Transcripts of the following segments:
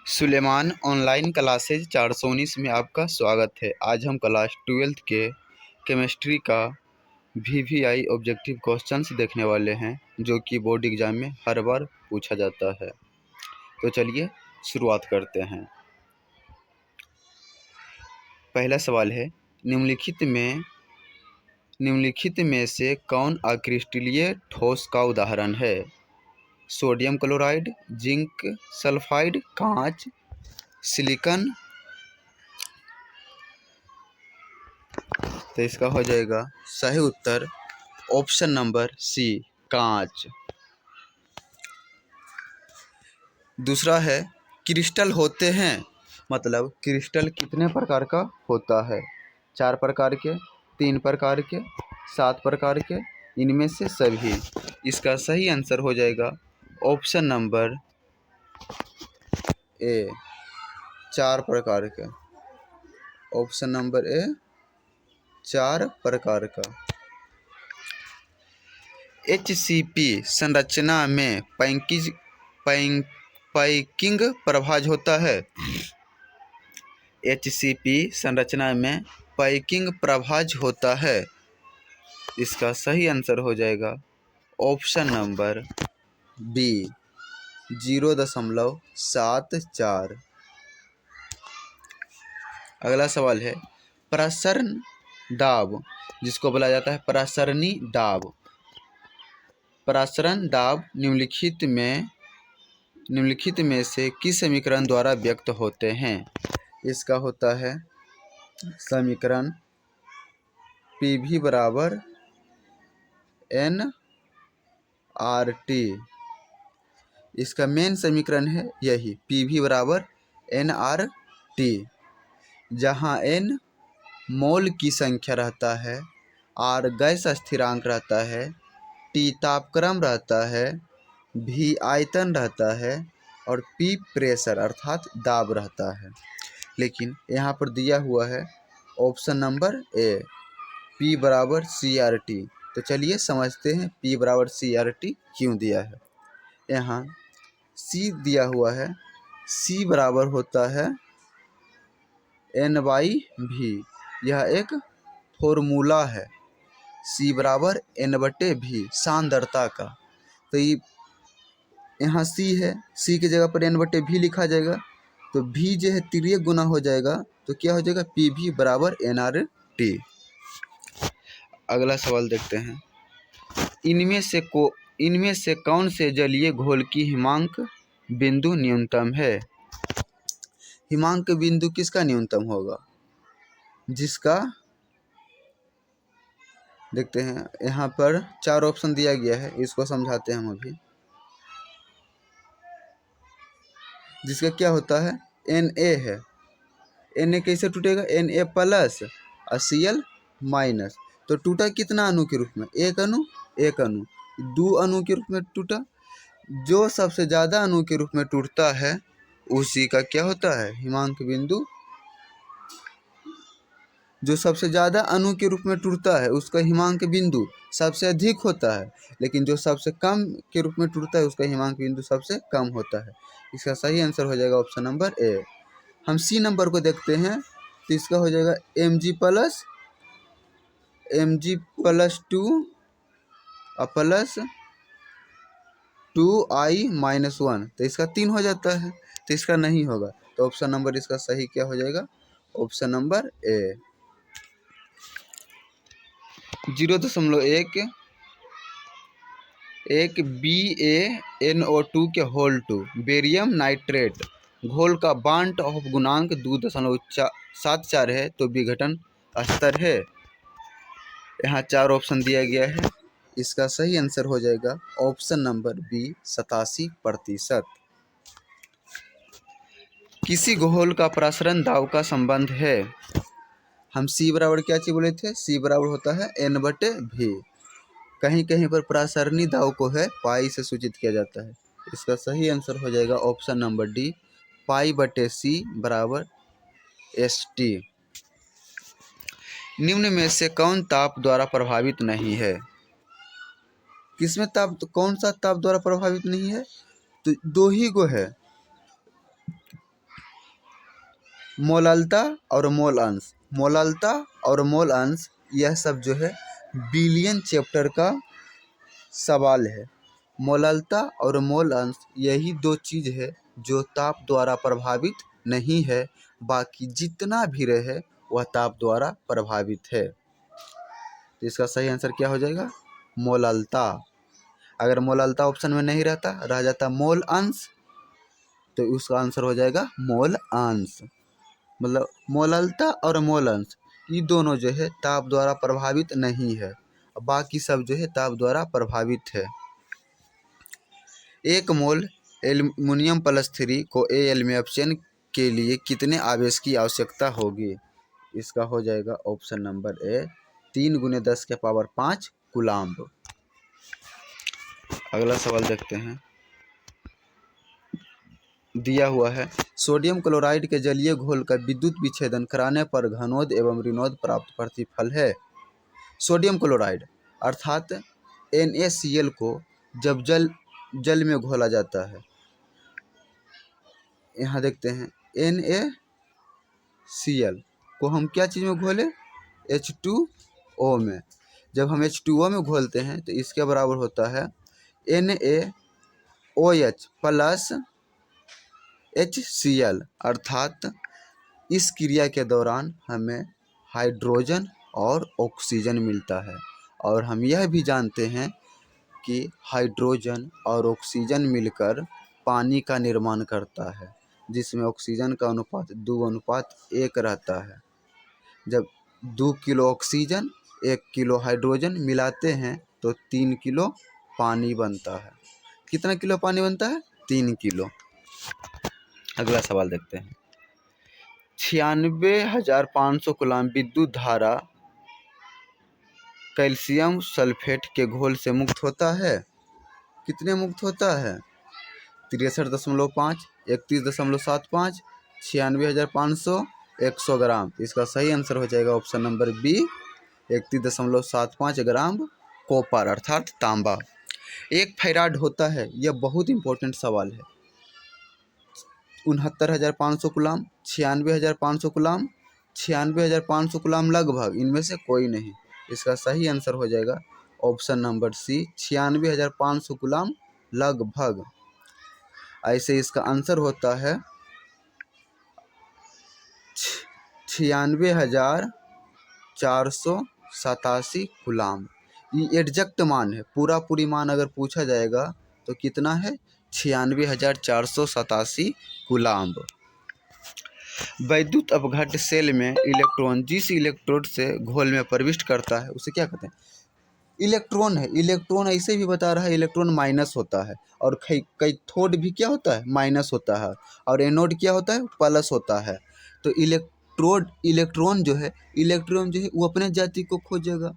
Suleman online classes 419 में आपका स्वागत है। आज हम क्लास 12th के केमिस्ट्री का VVI ऑब्जेक्टिव क्वेश्चंस देखने वाले हैं, जो कि बोर्ड एग्ज़ाम में हर बार पूछा जाता है। तो चलिए शुरुआत करते हैं। पहला सवाल है, निम्नलिखित में से कौन अक्रिस्टलीय ठोस का उदाहरण है? सोडियम क्लोराइड, जिंक सल्फाइड, कांच, सिलिकॉन। तो इसका हो जाएगा सही उत्तर ऑप्शन नंबर सी, कांच। दूसरा है, क्रिस्टल होते हैं, मतलब क्रिस्टल कितने प्रकार का होता है? 4 प्रकार के, 3 प्रकार के, 7 प्रकार के, इनमें से सभी। इसका सही आंसर हो जाएगा ऑप्शन नंबर ए, 4 प्रकार के। ऑप्शन नंबर ए, 4 प्रकार का। HCP संरचना में पैकिंग प्रभाज होता है। HCP संरचना में पैकिंग प्रभाज होता है। इसका सही आंसर हो जाएगा ऑप्शन नंबर बी, 0.74। अगला सवाल है, प्रसरण दाब, जिसको बोला जाता है प्रसरणी दाब। प्रसरण दाब निम्नलिखित में से किस समीकरण द्वारा व्यक्त होते हैं? इसका होता है समीकरण PV बराबर nRT। इसका मेन समीकरण है यही, PV बराबर nRT, जहाँ n मोल की संख्या रहता है, R गैस स्थिरांक रहता है, T तापक्रम रहता है, V आयतन रहता है और P प्रेशर अर्थात दाब रहता है। लेकिन यहाँ पर दिया हुआ है ऑप्शन नंबर ए, P बराबर CRT। तो चलिए समझते हैं P बराबर CRT क्यों दिया है। यहाँ C दिया हुआ है, C बराबर होता है N/V। यह एक फॉर्मूला है, C बराबर N/V सांद्रता का। तो ये यहाँ C है, C की जगह पर N/V लिखा जाएगा, तो V जो है तिर्यक गुना हो जाएगा, तो क्या हो जाएगा PV बराबर nRT। अगला सवाल देखते हैं, इनमें से कौन से जलीय घोल की हिमांक बिंदु न्यूनतम है? हिमांक बिंदु किसका न्यूनतम होगा? जिसका देखते हैं, यहाँ पर 4 ऑप्शन दिया गया है, इसको समझाते हैं हम अभी। जिसका क्या होता है Na है, Na कैसे टूटेगा? Na प्लस और Cl माइनस। तो टूटा कितना अणु के रूप में? एक अणु, 2 अणु के रूप में टूटा। जो सबसे ज़्यादा अणु के रूप में टूटता है उसी का क्या होता है हिमांक बिंदु। जो सबसे ज़्यादा अणु के रूप में टूटता है उसका हिमांक बिंदु सबसे अधिक होता है, लेकिन जो सबसे कम के रूप में टूटता है उसका हिमांक बिंदु सबसे कम होता है। इसका सही आंसर हो जाएगा ऑप्शन नंबर ए। हम सी नंबर को देखते हैं, तो इसका हो जाएगा Mg प्लस 2 और प्लस 2I-1। तो इसका 3 हो जाता है, तो इसका नहीं होगा। तो ऑप्शन नंबर इसका सही क्या हो जाएगा? ऑप्शन नंबर ए, 0.1 BaNO2 के होल टू बेरियम नाइट्रेट घोल का बांट ऑफ गुणांक 2.74 है, तो विघटन स्तर है। यहाँ 4 ऑप्शन दिया गया है, इसका सही आंसर हो जाएगा ऑप्शन नंबर बी, 87%। किसी घोल का प्रसरण दाब का संबंध है? हम C बराबर क्या चीज बोले थे? C बराबर होता है N/V। कहीं कहीं पर प्रसरणी दाब को है पाई से सूचित किया जाता है। इसका सही आंसर हो जाएगा ऑप्शन नंबर डी, पाई/C बराबर ST। निम्न में से कौन ताप द्वारा प्रभावित नहीं है? किसमें ताप, तो कौन सा ताप द्वारा प्रभावित नहीं है? तो 2 ही गो है, मोललता और मोल अंश, मोललता और मोल अंश यह सब जो है बिलियन चैप्टर का सवाल है। मोललता और मोल अंश यही दो चीज़ है जो ताप द्वारा प्रभावित नहीं है, बाकी जितना भी रहे वह ताप द्वारा प्रभावित है। तो इसका सही आंसर क्या हो जाएगा? मोललता। अगर मोललता ऑप्शन में नहीं रहता, रह जाता मोल अंश, तो उसका आंसर हो जाएगा मोल अंश। मतलब मोललता और मोल अंश ये दोनों जो है ताप द्वारा प्रभावित नहीं है, बाकी सब जो है ताप द्वारा प्रभावित है। 1 मोल एल्युमिनियम +3 को Al में अपचयन के लिए कितने आवेश की आवश्यकता होगी? इसका हो जाएगा ऑप्शन नंबर ए 3 × 10⁵ कूलाम्ब। अगला सवाल देखते हैं, दिया हुआ है सोडियम क्लोराइड के जलीय घोल का विद्युत विच्छेदन कराने पर घनोद एवं ऋणोद प्राप्त प्रतिफल है। सोडियम क्लोराइड अर्थात NaCl को जब जल में घोला जाता है, यहाँ देखते हैं NaCl को हम क्या चीज़ में घोले? H2O में। जब हम H2O में घोलते हैं तो इसके बराबर होता है NaOH + HCl, अर्थात इस क्रिया के दौरान हमें हाइड्रोजन और ऑक्सीजन मिलता है। और हम यह भी जानते हैं कि हाइड्रोजन और ऑक्सीजन मिलकर पानी का निर्माण करता है, जिसमें ऑक्सीजन का अनुपात 2:1 रहता है। जब 2 किलो ऑक्सीजन 1 किलो हाइड्रोजन मिलाते हैं तो 3 किलो पानी बनता है। कितना किलो पानी बनता है? 3 किलो। अगला सवाल देखते हैं, 96,500 कूलाम विद्युत धारा कैल्शियम सल्फेट के घोल से मुक्त होता है। कितने मुक्त होता है? 63.5, 31.75, 96,500, 100 ग्राम। इसका सही आंसर हो जाएगा option number B 31.75 gram copper अर्थात तांबा। 1 फैराड होता है, यह बहुत इंपॉर्टेंट सवाल है। 69,500 कूलाम, 96,500 कूलाम, 96,500 कूलाम लगभग, इनमें से कोई नहीं। इसका सही आंसर हो जाएगा ऑप्शन नंबर सी 96,500 कूलाम लगभग। ऐसे इसका आंसर होता है 96,487 कूलाम। ये एग्जैक्ट मान है, पूरी मान अगर पूछा जाएगा तो कितना है? 96,487 कूलाम। वैद्युत अपघट्य सेल में इलेक्ट्रॉन जिस इलेक्ट्रोड से घोल में प्रविष्ट करता है उसे क्या कहते हैं? इलेक्ट्रॉन है। इलेक्ट्रॉन ऐसे भी बता रहा है इलेक्ट्रॉन माइनस होता है, और कैथोड भी क्या होता है? माइनस होता है, और एनोड क्या होता है? प्लस होता है। तो इलेक्ट्रॉन जो है वो अपने जाति को खोजेगा।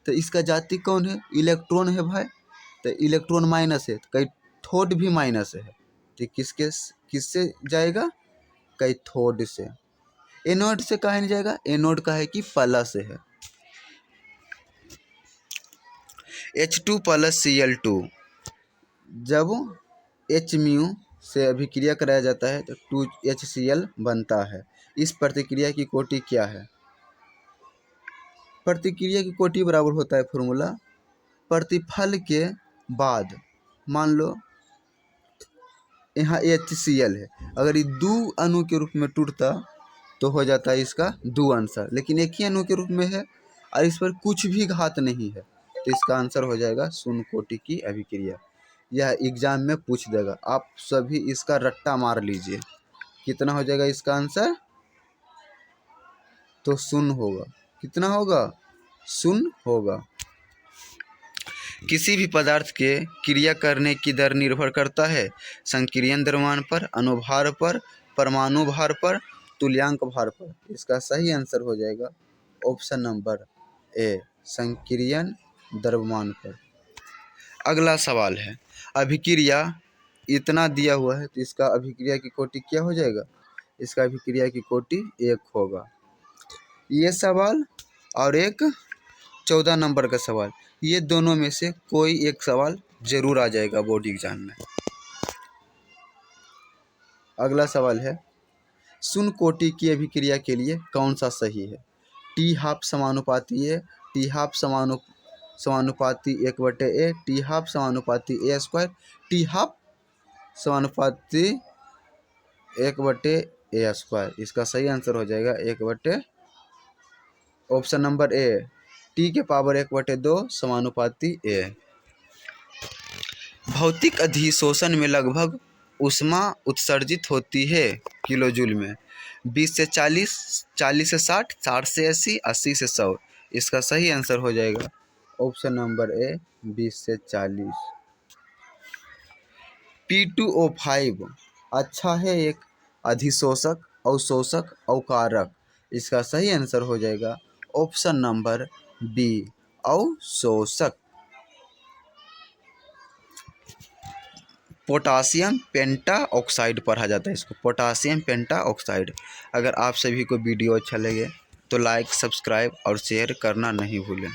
तो इसका जाति कौन है? इलेक्ट्रॉन है भाई। तो इलेक्ट्रॉन माइनस है, कैथोड भी माइनस है, तो किससे जाएगा? कैथोड से। एनोड से कहा नहीं जाएगा, एनोड का है कि प्लस है। H2 + Cl2 जब Hμ से अभिक्रिया कराया जाता है तो 2HCl बनता है। इस प्रतिक्रिया की कोटि क्या है? प्रतिक्रिया की कोटि बराबर होता है फॉर्मूला, प्रतिफल के बाद मान लो यहाँ HCl है, अगर ये 2 अणु के रूप में टूटता तो हो जाता है इसका 2 आंसर, लेकिन एक ही अणु के रूप में है और इस पर कुछ भी घात नहीं है, तो इसका आंसर हो जाएगा शून्य कोटि की अभिक्रिया। यह एग्जाम में पूछ देगा, आप सभी इसका रट्टा मार लीजिए। कितना हो जाएगा इसका आंसर? तो शून्य होगा। कितना होगा? शून्य होगा। किसी भी पदार्थ के क्रिया करने की दर निर्भर करता है संक्रियन द्रव्यमान पर, अनुभार पर, परमाणु भार पर, तुल्यांक भार पर। इसका सही आंसर हो जाएगा ऑप्शन नंबर ए संक्रियन द्रव्यमान पर। अगला सवाल है, अभिक्रिया इतना दिया हुआ है तो इसका अभिक्रिया की कोटि क्या हो जाएगा? इसका अभिक्रिया की कोटि 1 होगा। ये सवाल और एक 14 नंबर का सवाल, ये दोनों में से कोई एक सवाल जरूर आ जाएगा बोर्ड एग्जाम में। अगला सवाल है, शून्य कोटि की अभिक्रिया के लिए कौन सा सही है? टी हाफ समानुपाती ए, टी हाफ समानुपाती 1/a, टी हाफ समानुपाती a स्क्वायर, टी हाफ समानुपाती 1/a स्क्वायर। इसका सही आंसर हो जाएगा 1/, ऑप्शन नंबर ए, टी के पावर 1/2 समानुपाती a। भौतिक अधिशोषण में लगभग ऊष्मा उत्सर्जित होती है किलोजूल में। 20 से 40, 40 से 60, 60 से 80, 80 से 100। इसका सही आंसर हो जाएगा ऑप्शन नंबर ए, 20 से 40। P2O5 अच्छा है एक अधिशोषक, अवशोषक, अवकारक। इसका सही आंसर हो जाएगा ऑप्शन नंबर बी, अवशोषक। पोटासियम पेंटा ऑक्साइड पढ़ा जाता है इसको, पोटासियम पेंटा ऑक्साइड। अगर आप सभी को वीडियो अच्छा लगे तो लाइक, सब्सक्राइब और शेयर करना नहीं भूलें।